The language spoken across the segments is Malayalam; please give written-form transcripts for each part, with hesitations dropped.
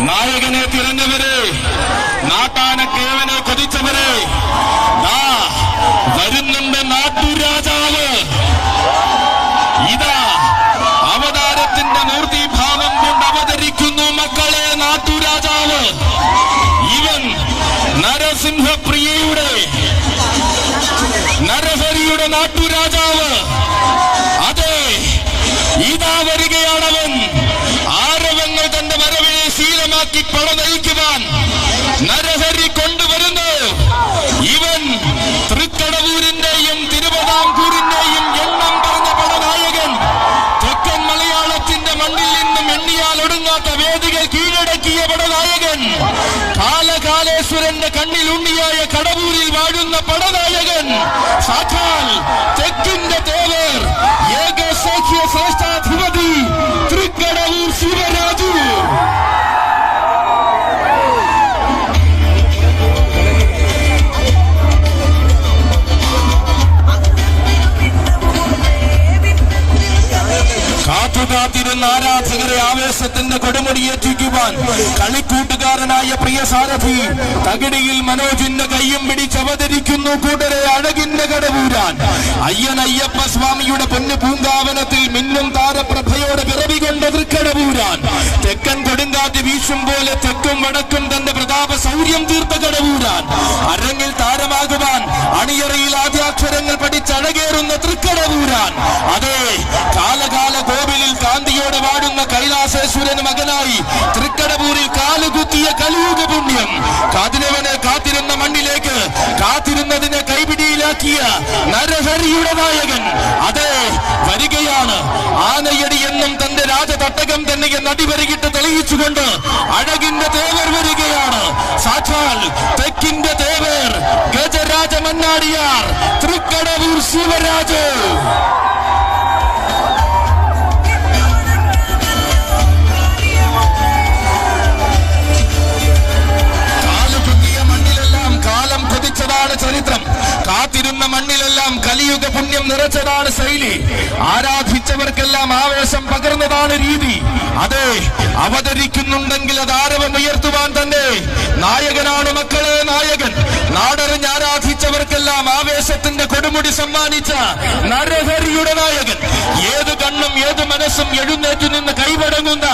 നായകനെ തിരഞ്ഞവരെ, നാട്ടാനക്കേവനെ കൊതിച്ചവരെ, വരുന്നുണ്ട് നാട്ടുരാജാവ്. ഇതാ അവതാരത്തിന്റെ മൂർത്തിഭാവം കൊണ്ട് അവതരിക്കുന്നു മക്കളെ നാട്ടുരാജാവ്. ഇവൻ നരസിംഹപ്രിയയുടെ, നരഹരിയുടെ നാട്ടുരാജാവ്. അതെ, ഇതാ വരികയാണവൻ. ആരവങ്ങൾ തന്റെ വരവിനെ ശീലമാക്കി പട നയിക്കുവാൻ നരഹരി കൊണ്ടുവരുന്നു. ഇവൻ തൃക്കടവൂരിന്റെയും തിരുവിതാംകൂറിന്റെയും എണ്ണം പറഞ്ഞ പടനായകൻ. തെക്കൻ മലയാളത്തിന്റെ മണ്ണിൽ നിന്നും എണ്ണിയാൽ ഒടുങ്ങാത്ത വേദികൾ കീഴടക്കിയ പടനായകൻ. കാലകാലേശ്വരന്റെ കണ്ണിൽ ഉണ്ണിയായ കടവൂരിൽ വാഴുന്ന പടനായകൻ. സാക്ഷാൽ തെക്കിന്റെ തേവർ, ഏകസഖ്യ ശ്രേഷ്ഠാധിപതി തൃക്കടവൂർ ശിവരാജു. കാത്തുകാത്തിരുന്ന ആരാധകരെ ആവേശത്തിന്റെ കൊടുമുടിയേറ്റിക്കുവാൻ കളിക്കൂട്ടുകാരനായ പ്രിയ സാരഥി തകിടിയിൽ മനോജിന്റെ കയ്യും പിടിച്ചവതരിക്കുന്നു കൂട്ടരെ അഴകിന്റെ കടവൂരാൻ. അയ്യനയ്യപ്പ സ്വാമിയുടെ പൊന്നു പൂങ്കാവനത്തിൽ മിന്നും താരപ്രഭയോടെ പിറവി കൊണ്ട തൃക്കടവൂരാൻ. തെക്കൻ കൊടുങ്കാറ്റ് വീശും പോലെ തെക്കും വടക്കും തന്റെ പ്രതാപ സൗര്യം തീർത്ത കടവൂരാൻ. അരങ്ങിൽ താരമാകുവാൻ അണിയറയിൽ ആദ്യാക്ഷരങ്ങൾ പഠിച്ചഴകേറുന്ന തൃക്കടവൂരാൻ. അതെ, കാലകാല കോവിലിൽ കാന്തിയോടെ വാടുന്ന കൈലാസേശ്വരന് മകനായി തൃക്കടവൂരിൽ കാലുകുത്തിയ കലിയുഗ പുണ്യം. കാതിരവനെ കാത്തിരുന്ന മണ്ണിലേക്ക് കാത്തിരുന്നതിനെ കൈപിടിയിലാക്കിയ നരഹരിയുടെ നായകൻ. അതെ, വരികയാണ്. ആനയടി എന്നും തന്റെ രാജതട്ടകം തന്നെ നടിവരികിട്ട് തെളിയിച്ചുകൊണ്ട് അഴകിന്റെ തേവർ വരികയാണ്. സാക്ഷാൽ തെക്കിന്റെ തേവർ ഗജരാജ മന്നാടിയാർ തൃക്കടവൂർ ശിവരാജു. ചരിത്രം. കാത്തിരുന്ന മണ്ണിലെല്ലാം കലിയുഗ പുണ്യം നിറച്ചതാണ് ശൈലി. ആരാധിച്ചവർക്കെല്ലാം ആവേശം പകർന്നതാണ് രീതി. അതെ, അവതരിക്കുന്നുണ്ടെങ്കിൽ അത് ആരവം ഉയർത്തുവാൻ തന്നെ നായകനാണ് മക്കളെ നായകൻ. നാടറിഞ്ഞ് ആരാധിച്ചവർക്കെല്ലാം ആവേശത്തിന്റെ കൊടുമുടി സമ്മാനിച്ച നരഹരിയുടെ നായകൻ. ഏത് കണ്ണും ഏത് മനസ്സും എഴുന്നേറ്റു നിന്ന് കൈവടങ്ങുന്ന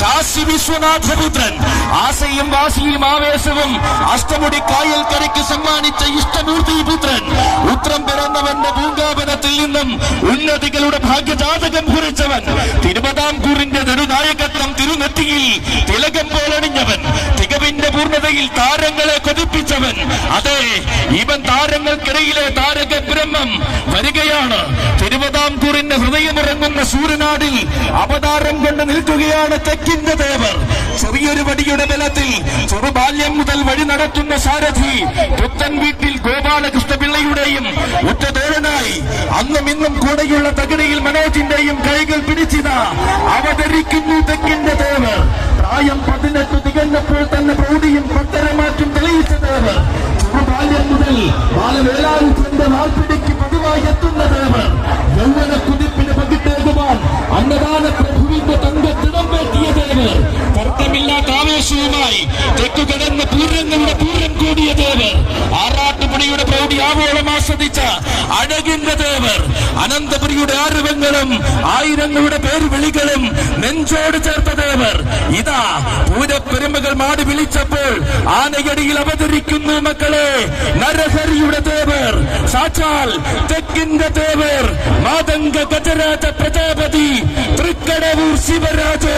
കാശി വിശ്വനാഥപുത്രൻ. ആശയും വാശിയും ആവേശവും അഷ്ടമുടി കായൽ കരയ്ക്ക് സമ്മാനിച്ച ഇഷ്ടമൂർത്തി പുത്രൻ. ഉത്രം പിറന്നവന്റെ പൂങ്കാവനത്തിൽ നിന്നും ഉന്നതികളുടെ ഭാഗ്യജാതകം കുറിച്ചവൻ. തിരുവിതാംകൂറിന്റെ നെടുനായകത്വം തിരുനെറ്റിയിൽ തിലകം പോലണിഞ്ഞവൻ. തികവിന്റെ പൂർണ്ണതയിൽ താരങ്ങളെ കൊതിപ്പിച്ചവൻ. അതെ, ഇവൻ താരങ്ങൾക്കിടയിലെ താരക ബ്രഹ്മം വരികയാണ്. തിരുവിതാംകൂറിന്റെ ഹൃദയമിറങ്ങുന്ന സൂര്യനാടിൽ അവതാരം കൊണ്ട് നിൽക്കുകയാണ് തെക്കിന്റെ ദേവർ. ചെറിയൊരു വടിയുടെ ബലത്തിൽ ചെറുബാല്യം മുതൽ വഴി നടത്തുന്ന സാരഥി പുത്തൻ വീട്ടിൽ ഗോപാലകൃഷ്ണപിള്ളയുടെയും ഉറ്റതോഴനായി അന്നും ഇന്നും കൂടെയുള്ള തകിടിയിൽ മനോജിന്റെയും കൈകൾ പിടിച്ചിത അവതരിക്കുന്നു തെക്കിന്റെ ദേവർ. പ്രായം 18 തികഞ്ഞപ്പോൾ തന്നെ പ്രൗഢിയും പത്തരമാറ്റും തെളിയിച്ച ദേവർ. ചെറുബാല്യം മുതൽ ബാലവേലായുധന്റെ വാൾപിടിക്ക് പതിവായി എത്തുന്ന ദേവർ. യൗവന കുതിപ്പിന് പകിട്ടേകുവാൻ അന്നദാന പ്രഭുവിന്റെ തങ്കത്തിടം വേറ്റിയ ദേവർ. തർക്കമില്ലാത്ത ആവേശവുമായി തെക്കുകടന്ന് പൂരങ്ങളുടെ പൂരം കൂടിയ ദേവർ. ആറാട്ടുപുടിയുടെ പ്രൗഢി ആവോളം ആസ്വദിച്ച അഴകിന്റെ ദേവർ. അനന്തപുരിയുടെ ആരവങ്ങളും ആയിരങ്ങളുടെ പേരുവിളികളും നെഞ്ചോട് ചേർത്ത ദേവർ. ഇതാ പൂരപ്പെരുമകൾ മാടി വിളിച്ചപ്പോൾ ആനയടിയിൽ അവതരിക്കുന്നു മക്കളെ നരഹരിയുടെ ദേവർ. സാക്ഷാൽ തെക്കിന്റെ ദേവർ മാതംഗ ഗജരാജ പ്രജാപതി തൃക്കടവൂർ ശിവരാജു.